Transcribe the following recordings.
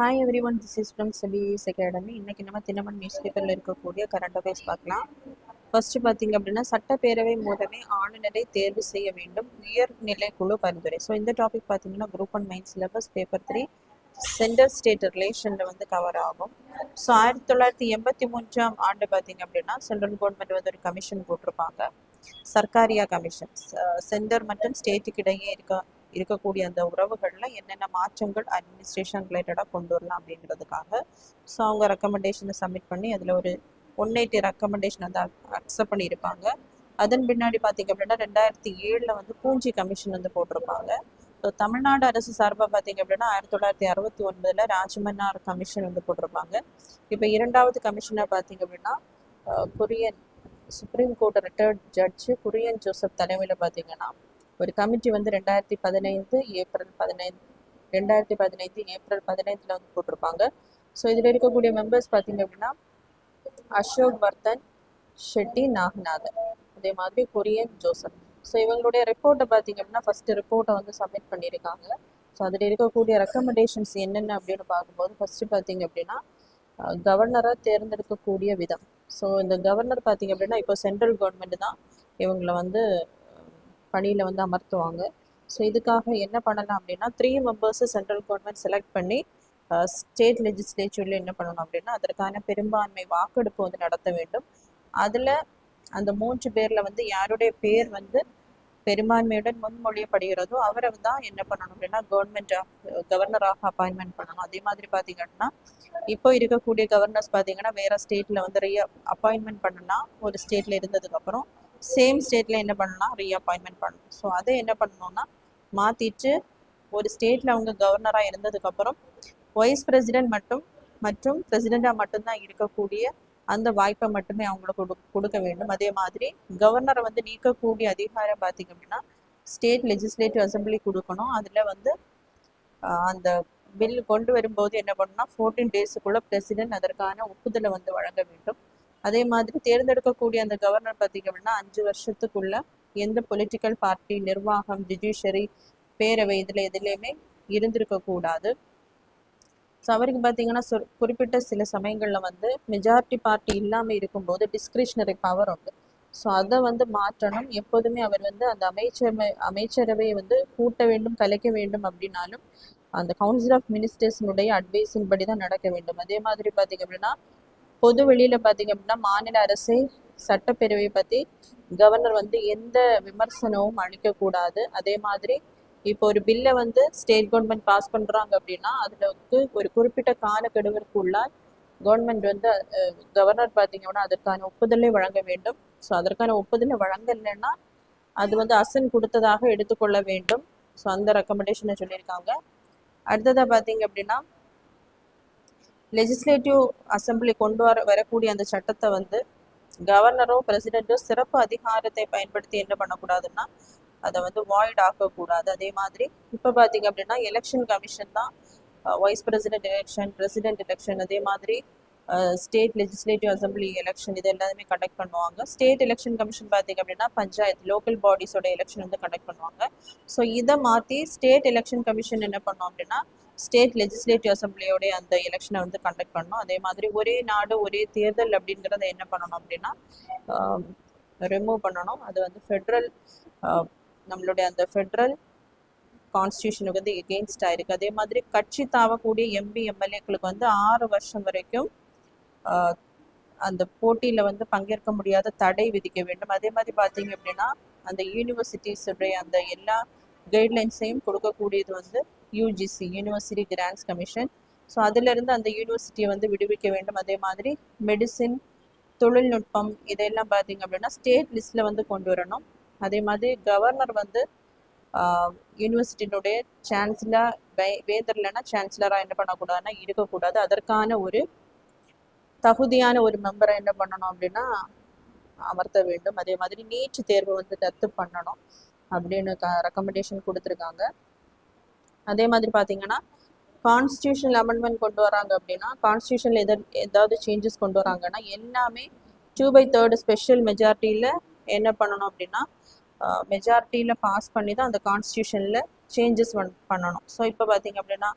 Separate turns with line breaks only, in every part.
Hi everyone, this is from CBS academy. இன்னைக்கு நம்ம தினமன் news பேப்பரில் இருக்கக்கூடிய கரண்ட் அஃபேர்ஸ் பார்க்கலாம். ஃபர்ஸ்ட் பார்த்தீங்க அப்படின்னா, சட்டப்பேரவை மூலமே ஆளுநரை தேர்வு செய்ய வேண்டும், உயர்நிலை குழு பரிந்துரை. ஸோ இந்த டாபிக் பார்த்தீங்கன்னா group 1 main syllabus paper 3 centre state ரிலேஷனில் வந்து கவர் ஆகும். ஸோ 1983ஆம் ஆண்டு பார்த்தீங்க அப்படின்னா சென்ட்ரல் கவர்மெண்ட் வந்து ஒரு கமிஷன் போட்டிருப்பாங்க, சர்க்காரியா கமிஷன். சென்டர் மற்றும் ஸ்டேட்டுக்கு இடையே இருக்கக்கூடிய அந்த உறவுகளில் என்னென்ன மாற்றங்கள் அட்மினிஸ்ட்ரேஷன் ரிலேட்டடாக கொண்டு வரலாம் அப்படிங்கிறதுக்காக. ஸோ அவங்க ரெக்கமெண்டேஷனை சப்மிட் பண்ணி அதில் ஒரு 180 ரெக்கமெண்டேஷன் வந்து அக்செப்ட் பண்ணியிருப்பாங்க. அதன் பின்னாடி பார்த்தீங்க அப்படின்னா 2007 வந்து பூஞ்சி கமிஷன் வந்து போட்டிருப்பாங்க. ஸோ தமிழ்நாடு அரசு சார்பாக பார்த்தீங்க அப்படின்னா 1969 ராஜமன்னார் கமிஷன் வந்து போட்டிருப்பாங்க. இப்போ இரண்டாவது கமிஷனாக பார்த்தீங்க அப்படின்னா Kurian supreme court retired judge Kurian Joseph தலைமையில் பார்த்தீங்கன்னா ஒரு கமிட்டி வந்து 2015 ஏப்ரல் 15 வந்து போட்டிருப்பாங்க. ஸோ இதில் இருக்கக்கூடிய மெம்பர்ஸ் பார்த்தீங்க அப்படின்னா அசோக் வர்தன், ஷெட்டி நாகநாதன், அதே மாதிரி குரியன் ஜோசப். ஸோ இவங்களுடைய ரிப்போர்ட்டை பார்த்தீங்க அப்படின்னா ஃபஸ்ட்டு ரிப்போர்ட்டை வந்து சப்மிட் பண்ணியிருக்காங்க. ஸோ அதில் இருக்கக்கூடிய ரெக்கமெண்டேஷன்ஸ் என்னென்ன அப்படின்னு பார்க்கும்போது ஃபஸ்ட்டு பார்த்தீங்க அப்படின்னா கவர்னராக தேர்ந்தெடுக்கக்கூடிய விதம். ஸோ இந்த கவர்னர் பார்த்தீங்க அப்படின்னா இப்போ சென்ட்ரல் கவர்மெண்ட் தான் இவங்களை வந்து பணியில் வந்து அமர்த்துவாங்க. ஸோ இதுக்காக என்ன பண்ணலாம் அப்படின்னா 3 மெம்பர்ஸை சென்ட்ரல் கவர்மெண்ட் செலக்ட் பண்ணி ஸ்டேட் லெஜிஸ்லேச்சரில் என்ன பண்ணணும் அப்படின்னா அதற்கான பெரும்பான்மை வாக்கெடுப்பு வந்து நடத்த வேண்டும். அதில் அந்த 3 பேரில் வந்து யாருடைய பேர் வந்து பெரும்பான்மையுடன் முன்மொழியப்படுகிறதோ அவரை தான் என்ன பண்ணணும் அப்படின்னா கவர்னராக அப்பாயின்மெண்ட் பண்ணணும். அதே மாதிரி பார்த்தீங்கன்னா இப்போ இருக்கக்கூடிய கவர்னர்ஸ் பார்த்தீங்கன்னா வேறு ஸ்டேட்டில் வந்து அப்பாயின்மெண்ட் பண்ணலாம். ஒரு ஸ்டேட்டில் இருந்ததுக்கப்புறம் சேம் ஸ்டேட்டில் என்ன பண்ணலாம், ரீஅப்பாயின்மெண்ட் பண்ணணும். ஸோ அதை என்ன பண்ணணும்னா மாற்றிட்டு ஒரு ஸ்டேட்டில் அவங்க கவர்னராக இருந்ததுக்கப்புறம் வைஸ் பிரசிடென்ட் மற்றும் பிரசிடெண்ட்டாக மட்டும்தான் இருக்கக்கூடிய அந்த வாய்ப்பை மட்டுமே அவங்களுக்கு கொடுக்க வேண்டும். அதே மாதிரி கவர்னரை வந்து நீக்கக்கூடிய அதிகாரம் பார்த்திங்க அப்படின்னா ஸ்டேட் லெஜிஸ்லேட்டிவ் அசம்பிளி கொடுக்கணும். அதில் வந்து அந்த பில் கொண்டு வரும்போது என்ன பண்ணணும்னா 14 டேஸுக்குள்ளே பிரசிடென்ட் அதற்கான ஒப்புதலை வந்து வழங்க வேண்டும். அதே மாதிரி தேர்ந்தெடுக்கக்கூடிய அந்த கவர்னர் பார்த்திங்க அப்படின்னா 5 வருஷத்துக்குள்ள எந்த பொலிட்டிக்கல் பார்ட்டி, நிர்வாகம், ஜுடிஷியரி, பேரவை இதில் எதுலேயுமே இருந்திருக்கக்கூடாது. ஸோ அவருக்கு பார்த்தீங்கன்னா குறிப்பிட்ட சில சமயங்களில் வந்து மெஜாரிட்டி பார்ட்டி இல்லாமல் இருக்கும்போது டிஸ்கிரிஷனரி பவர் உண்டு. ஸோ அதை வந்து மாற்றணும். எப்போதுமே அவர் வந்து அந்த அமைச்சரவையை வந்து கூட்ட வேண்டும், கலைக்க வேண்டும் அப்படின்னாலும் அந்த கவுன்சில் ஆஃப் மினிஸ்டர்ஸினுடைய அட்வைஸின் படி தான் நடக்க வேண்டும். அதே மாதிரி பார்த்திங்க அப்படின்னா பொது வெளியில் பார்த்தீங்க அப்படின்னா மாநில அரசை சட்டப்பேரவை பற்றி கவர்னர் வந்து எந்த விமர்சனமும் அளிக்கக்கூடாது. அதே மாதிரி இப்போ ஒரு பில்லை வந்து ஸ்டேட் கவர்மெண்ட் பாஸ் பண்ணுறாங்க அப்படின்னா அதில் ஒரு குறிப்பிட்ட காலக்கெடுவிற்குள்ள கவர்மெண்ட் வந்து கவர்னர் பார்த்தீங்கன்னா அதற்கான ஒப்புதலை வழங்க வேண்டும். ஸோ அதற்கான ஒப்புதலை வழங்கலைன்னா அது வந்து அசன் கொடுத்ததாக எடுத்துக்கொள்ள வேண்டும். ஸோ அந்த ரெக்கமெண்டேஷனை சொல்லியிருக்காங்க. அடுத்ததாக பார்த்தீங்க அப்படின்னா லெஜிஸ்லேட்டிவ் அசம்பிளி கொண்டு வரக்கூடிய அந்த சட்டத்தை வந்து கவர்னரோ பிரசிடென்ட்டோ சிறப்பு அதிகாரத்தை பயன்படுத்தி என்ன பண்ணக்கூடாதுன்னா அதை வந்து வாய்ட் ஆக்கக்கூடாது. அதே மாதிரி இப்போ பார்த்தீங்க அப்படின்னா எலெக்ஷன் கமிஷன் தான் vice president election, president election, அதே மாதிரி ஸ்டேட் லெஜிஸ்லேட்டிவ் அசம்பிளி எலெக்ஷன் இது எல்லாமே கண்டக்ட் பண்ணுவாங்க. ஸ்டேட் எலெக்ஷன் கமிஷன் பார்த்தீங்க அப்படின்னா பஞ்சாயத்து லோக்கல் பாடிஸோட எலெக்ஷன் வந்து கண்டக்ட் பண்ணுவாங்க. ஸோ இதை மாற்றி ஸ்டேட் எலெக்ஷன் கமிஷன் என்ன பண்ணோம் அப்படின்னா ஸ்டேட் லெஜிஸ்லேட்டிவ் அசம்பிளியோடைய அந்த எலெக்ஷனை வந்து கண்டக்ட் பண்ணணும். அதே மாதிரி ஒரே நாடு ஒரே தேர்தல் அப்படிங்கிறத என்ன பண்ணணும் அப்படின்னா ரிமூவ் பண்ணணும். அது வந்து ஃபெட்ரல் நம்மளுடைய அந்த ஃபெட்ரல் கான்ஸ்டியூஷனுக்கு வந்து எகெயின்ஸ்ட் ஆயிருக்கு. அதே மாதிரி கட்சி தாவக்கூடிய எம்பி எம்எல்ஏக்களுக்கு வந்து 6 வருஷம் வரைக்கும் அந்த போட்டியில் வந்து பங்கேற்க முடியாத தடை விதிக்க வேண்டும். அதே மாதிரி பார்த்தீங்க அப்படின்னா அந்த யூனிவர்சிட்டிஸுடைய அந்த எல்லா கைட்லைன்ஸையும் கொடுக்கக்கூடியது வந்து UGC, university grants commission. So அதிலிருந்து அந்த யூனிவர்சிட்டியை வந்து விடுவிக்க வேண்டும். அதே மாதிரி மெடிசின், தொழில்நுட்பம் இதெல்லாம் பார்த்தீங்க அப்படின்னா ஸ்டேட் லிஸ்ட்டில் வந்து கொண்டு வரணும். அதே மாதிரி கவர்னர் வந்து யூனிவர்சிட்டியினுடைய சான்சலர், வேதர்லன்னா சான்சலராக என்ன பண்ணக்கூடாதுன்னா இருக்கக்கூடாது. அதற்கான ஒரு தகுதியான ஒரு மெம்பரை என்ன பண்ணணும் அப்படின்னா அமர்த்த வேண்டும். அதே மாதிரி நீட் தேர்வு வந்து ரத்து பண்ணணும் அப்படின்னு ரெக்கமெண்டேஷன் கொடுத்துருக்காங்க. அதே மாதிரி பார்த்தீங்கன்னா கான்ஸ்டியூஷனல் அமெண்ட்மெண்ட் கொண்டு வராங்க அப்படின்னா கான்ஸ்டியூஷனில் ஏதாவது சேஞ்சஸ் கொண்டு வராங்கன்னா எல்லாமே 2/3 ஸ்பெஷல் மெஜாரிட்டியில் என்ன பண்ணணும் அப்படின்னா மெஜாரிட்டியில் பாஸ் பண்ணி தான் அந்த கான்ஸ்டியூஷனில் சேஞ்சஸ் பண்ணணும். ஸோ இப்போ பார்த்தீங்க அப்படின்னா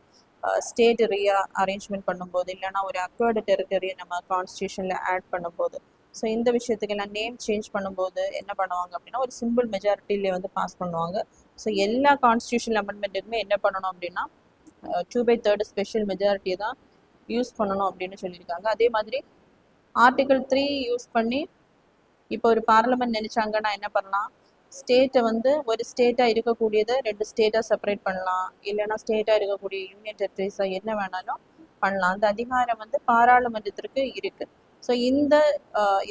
ஸ்டேட் ரீ அரேஞ்ச்மெண்ட் பண்ணும்போது, இல்லைன்னா ஒரு அக்வர்டு டெரிட்டரியை நம்ம கான்ஸ்டியூஷனில் ஆட் பண்ணும்போது, ஸோ இந்த விஷயத்துக்கெல்லாம் நேம் சேஞ்ச் பண்ணும்போது என்ன பண்ணுவாங்க அப்படின்னா ஒரு சிம்பிள் மெஜாரிட்டியிலே வந்து பாஸ் பண்ணுவாங்க. ஸோ எல்லா கான்ஸ்டியூஷனல் அமெண்ட்மெண்ட்டுக்குமே என்ன பண்ணணும் அப்படின்னா 2/3 ஸ்பெஷல் மெஜாரிட்டியை தான் யூஸ் பண்ணணும் அப்படின்னு சொல்லியிருக்காங்க. அதே மாதிரி ஆர்டிகல் 3 யூஸ் பண்ணி இப்போ ஒரு பார்லமெண்ட் நினைச்சாங்கன்னா என்ன பண்ணலாம், ஸ்டேட்டை வந்து ஒரு ஸ்டேட்டாக இருக்கக்கூடியதை 2 ஸ்டேட்டாக செப்பரேட் பண்ணலாம், இல்லைன்னா ஸ்டேட்டாக இருக்கக்கூடிய யூனியன் டெரிட்டரிஸாக என்ன வேணாலும் பண்ணலாம். அந்த அதிகாரம் வந்து பாராளுமன்றத்திற்கு இருக்கு. ஸோ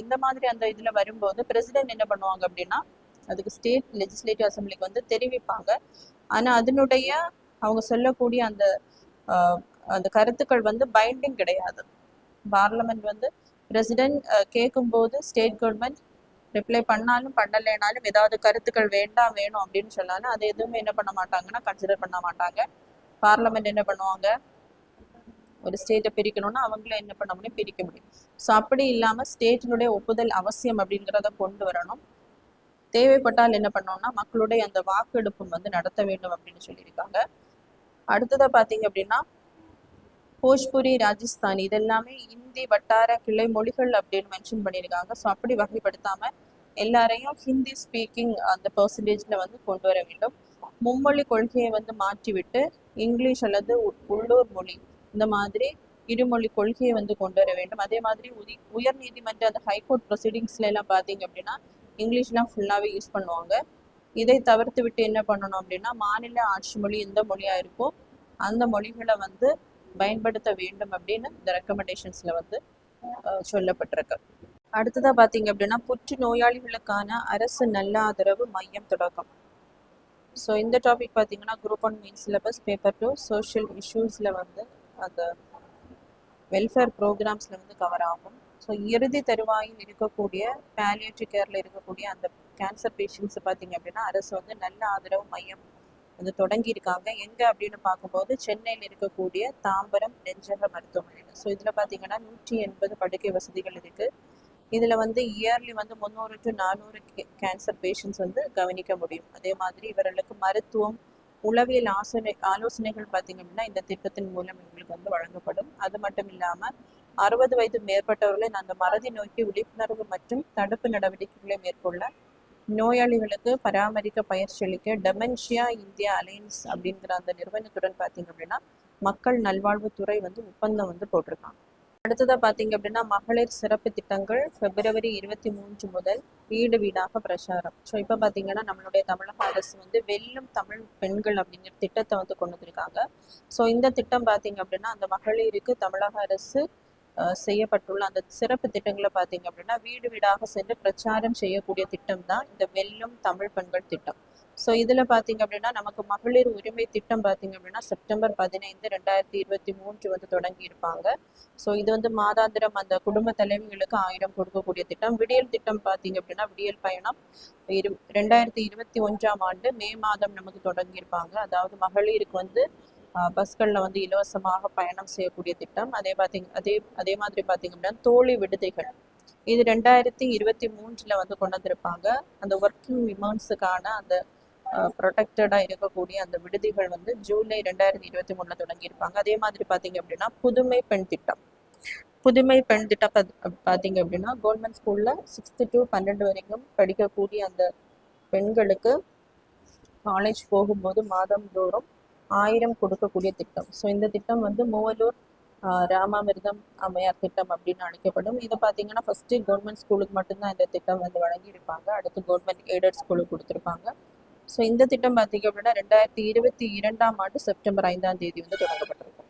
இந்த மாதிரி அந்த இதில் வரும்போது பிரசிடென்ட் என்ன பண்ணுவாங்க அப்படின்னா அதுக்கு ஸ்டேட் லெஜிஸ்லேட்டிவ் அசம்பிளிக்கு வந்து தெரிவிப்பாங்க. ஆனால் அதனுடைய அவங்க சொல்லக்கூடிய அந்த கருத்துக்கள் வந்து பைண்டிங் கிடையாது. பார்லமெண்ட் வந்து பிரசிடென்ட் கேட்கும்போது ஸ்டேட் கவர்மெண்ட் ரிப்ளை பண்ணாலும் பண்ணலைனாலும் ஏதாவது கருத்துக்கள் வேணும் அப்படின்னு சொன்னாலும் அதை எதுவுமே என்ன பண்ண மாட்டாங்கன்னா கன்சிடர் பண்ண மாட்டாங்க. பார்லமெண்ட் என்ன பண்ணுவாங்க, ஒரு ஸ்டேட்டை பிரிக்கணும்னா அவங்கள என்ன பண்ண முடியும், பிரிக்க முடியும். ஸோ அப்படி இல்லாமல் ஸ்டேட்டினுடைய ஒப்புதல் அவசியம் அப்படிங்கிறத கொண்டு வரணும். தேவைப்பட்டால் என்ன பண்ணோம்னா மக்களுடைய அந்த வாக்கெடுப்பு வந்து நடத்த வேண்டும் அப்படின்னு சொல்லியிருக்காங்க. அடுத்ததாக பார்த்தீங்க அப்படின்னா போஜ்புரி, ராஜஸ்தானி இதெல்லாமே இந்தி வட்டார கிளை மொழிகள் அப்படின்னு மென்ஷன் பண்ணியிருக்காங்க. ஸோ அப்படி வகைப்படுத்தாம எல்லாரையும் ஹிந்தி ஸ்பீக்கிங் அந்த பர்சன்டேஜில் வந்து கொண்டு வர வேண்டும். மும்மொழி கொள்கையை வந்து மாற்றிவிட்டு இங்கிலீஷ் அல்லது உள்ளூர் மொழி இந்த மாதிரி இருமொழி கொள்கையை வந்து கொண்டு வர வேண்டும். அதே மாதிரி உயர் நீதிமன்ற அந்த ஹைகோர்ட் ப்ரொசீடிங்ஸ்ல எல்லாம் பார்த்தீங்க அப்படின்னா இங்கிலீஷ்லாம் ஃபுல்லாகவே யூஸ் பண்ணுவாங்க. இதை தவிர்த்து விட்டு என்ன பண்ணணும் அப்படின்னா மாநில ஆட்சி மொழி எந்த மொழியாக இருக்கோ அந்த மொழிகளை வந்து பயன்படுத்த வேண்டும் அப்படின்னு இந்த ரெக்கமெண்டேஷன்ஸ்ல வந்து சொல்லப்பட்டிருக்கு. அடுத்ததா பார்த்தீங்க அப்படின்னா புற்று நோயாளிகளுக்கான அரசு நல்ல ஆதரவு மையம் தொடக்கம். ஸோ இந்த டாபிக் பார்த்தீங்கன்னா group 1 main syllabus paper 2 social இஷ்யூஸில் வந்து அந்த வெல்ஃபேர் ப்ரோக்ராம்ஸில் வந்து கவர் ஆகும். ஸோ இறுதி தருவாயில் இருக்கக்கூடிய பேலியேட்டிவ் கேரில் இருக்கக்கூடிய அந்த கேன்சர் பேஷண்ட்ஸ் பார்த்தீங்க அப்படின்னா அரசு வந்து நல்ல ஆதரவு மையம் வந்து தொடங்கியிருக்காங்க. எங்கே அப்படின்னு பார்க்கும்போது சென்னையில் இருக்கக்கூடிய தாம்பரம் நெஞ்சக மருத்துவமனையில். ஸோ இதில் பார்த்தீங்கன்னா 180 படுக்கை வசதிகள் இருக்குது. இதில் வந்து இயர்லி வந்து 300 to 400 கேன்சர் பேஷண்ட்ஸ் வந்து கவனிக்க முடியும். அதே மாதிரி இவர்களுக்கு மருத்துவம் உளவியல் ஆலோசனைகள் பார்த்தீங்க அப்படின்னா இந்த திட்டத்தின் மூலம் எங்களுக்கு வந்து வழங்கப்படும். அது மட்டும் இல்லாமல் 60 வயது மேற்பட்டவர்களை அந்த மறதி நோக்கி விழிப்புணர்வு மற்றும் தடுப்பு நடவடிக்கைகளை மேற்கொள்ள நோயாளிகளுக்கு பராமரிக்க பயிற்சி அளிக்க டெமென்ஷியா இந்தியா அலையன்ஸ் அப்படிங்கிற அந்த நிறுவனத்துடன் பார்த்தீங்க அப்படின்னா மக்கள் நல்வாழ்வுத்துறை வந்து ஒப்பந்தம் வந்து போட்டிருக்காங்க. அடுத்ததாக பார்த்தீங்க அப்படின்னா மகளிர் சிறப்பு திட்டங்கள் February 23 முதல் வீடு வீடாக பிரச்சாரம். ஸோ இப்போ பார்த்தீங்கன்னா நம்மளுடைய தமிழக அரசு வந்து வெல்லும் தமிழ் பெண்கள் அப்படிங்கிற திட்டத்தை வந்து கொண்டு வந்திருக்காங்க. ஸோ இந்த திட்டம் பார்த்தீங்க அப்படின்னா அந்த மகளிருக்கு தமிழக அரசு செய்யப்பட்டுள்ள அந்த சிறப்பு திட்டங்களை பார்த்தீங்க அப்படின்னா வீடு வீடாக சென்று பிரச்சாரம் செய்யக்கூடிய திட்டம் தான் இந்த வெல்லும் தமிழ் பெண்கள் திட்டம். ஸோ இதில் பார்த்தீங்க அப்படின்னா நமக்கு மகளிர் உரிமை திட்டம் பார்த்தீங்க அப்படின்னா September 15, 2023 வந்து தொடங்கி இருப்பாங்க. ஸோ இது வந்து மாதாந்திரம் அந்த குடும்ப தலைவிகளுக்கு 1000 கொடுக்கக்கூடிய திட்டம். விடியல் திட்டம் பார்த்தீங்க அப்படின்னா விடியல் பயணம் 2021ஆம் ஆண்டு மே மாதம் நமக்கு தொடங்கியிருப்பாங்க. அதாவது மகளிருக்கு வந்து பஸ்களில் வந்து இலவசமாக பயணம் செய்யக்கூடிய திட்டம். அதே மாதிரி பார்த்தீங்க அப்படின்னா தோழி விடுதிகள் இது 2023 வந்து கொண்டு வந்திருப்பாங்க. அந்த ஒர்க்கிங் விமன்ஸுக்கான அந்த ப்ரொடெக்டடாக இருக்கக்கூடிய அந்த விடுதிகள் வந்து ஜூலை 2023 தொடங்கியிருப்பாங்க. அதே மாதிரி பார்த்தீங்க அப்படின்னா புதுமை பெண் திட்டம் பார்த்தீங்க அப்படின்னா கவர்மெண்ட் ஸ்கூலில் 6th to 12 வரைக்கும் படிக்கக்கூடிய அந்த பெண்களுக்கு காலேஜ் போகும்போது மாதந்தோறும் 1000 கொடுக்கக்கூடிய திட்டம். ஸோ இந்த திட்டம் வந்து மூவலூர் ராமாமிர்தம் அம்மையார் திட்டம் அப்படின்னு அழைக்கப்படும். இதை பார்த்தீங்கன்னா ஃபர்ஸ்ட் கவர்மெண்ட் ஸ்கூலுக்கு மட்டும்தான் இந்த திட்டம் வந்து வழங்கியிருப்பாங்க. அடுத்து கவர்மெண்ட் எய்டட் ஸ்கூலுக்கு கொடுத்துருப்பாங்க. ஸோ இந்த திட்டம் பார்த்தீங்க அப்படின்னா 2022ஆம் ஆண்டு September 5ஆம் தேதி வந்து தொடங்கப்பட்டிருக்கு.